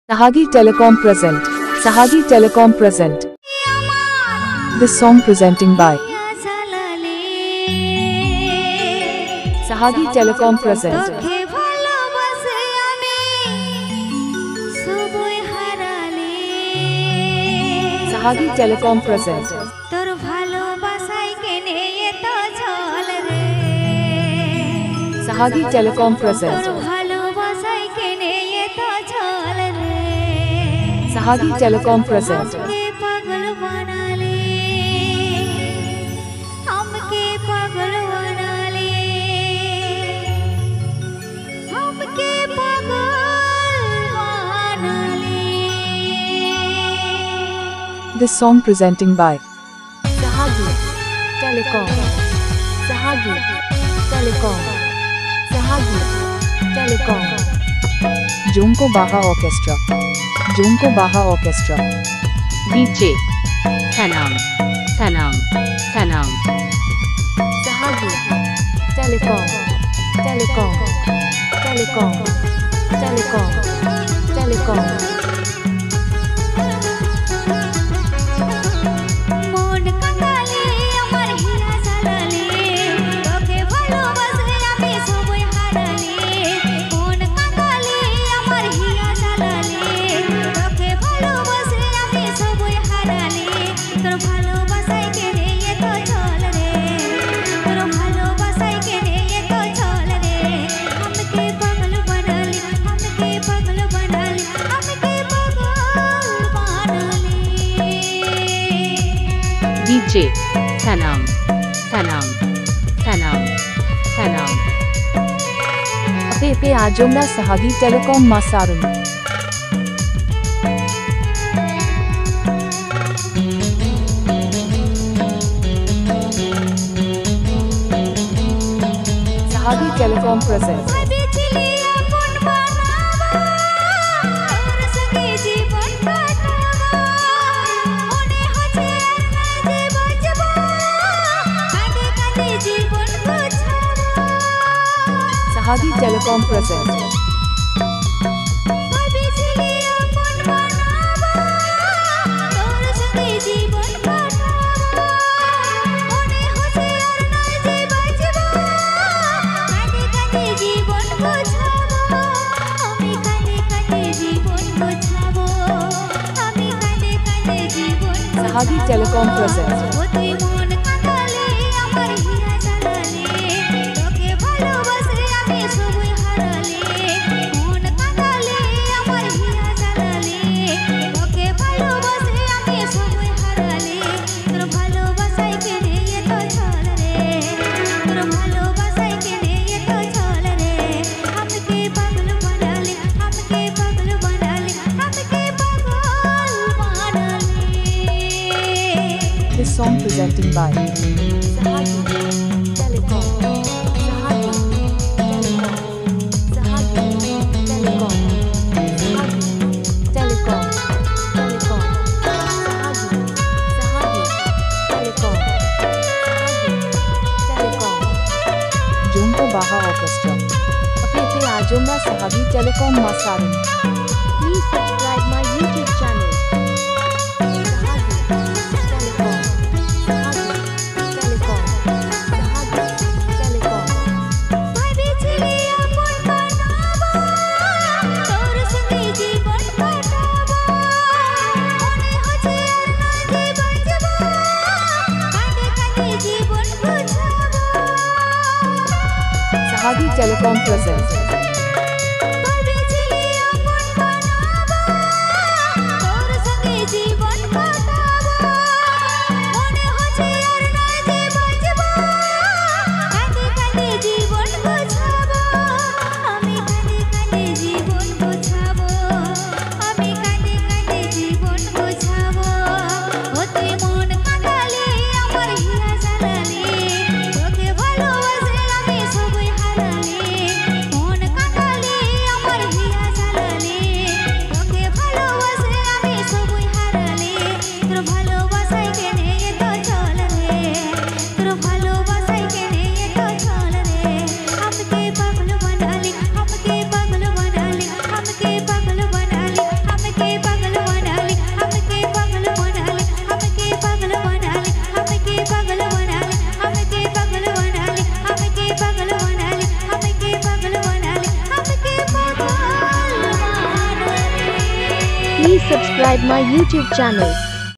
Sahagi Telecom present. Sahagi Telecom present. This song presenting by Sahagi Telecom present. Sahagi Telecom present. Sahagi Telecom present. Sahagi Telecom present. This song presenting by Sahagi Telecom. Sahagi Telecom. Sahagi Telecom. Junko Baha Orchestra. Junko Baha Orchestra. DJ Sanam. Sanam. Sanam. Sahagi Telecom. Telecom. Telecom. Telecom. Telecom. DJ Sanam. Sanam. Sanam. Sanam. Ape Ajomna Sahagi Telecom Masarun. Sahagi Telecom present. Sahagi Telecom present. Sahagi Telecom present. This song presenting by Sahagi Telecom. Sahagi Telecom. Sahagi Telecom. Sahagi Telecom. Telecom. Sahagi. Sahagi Telecom. Sahagi Telecom. Junko Baha Orchestra. Ape Ajomna Sahagi Telecom Masarun. Please subscribe my YouTube channel. Sahagi Telecom present. subscribe my YouTube channel.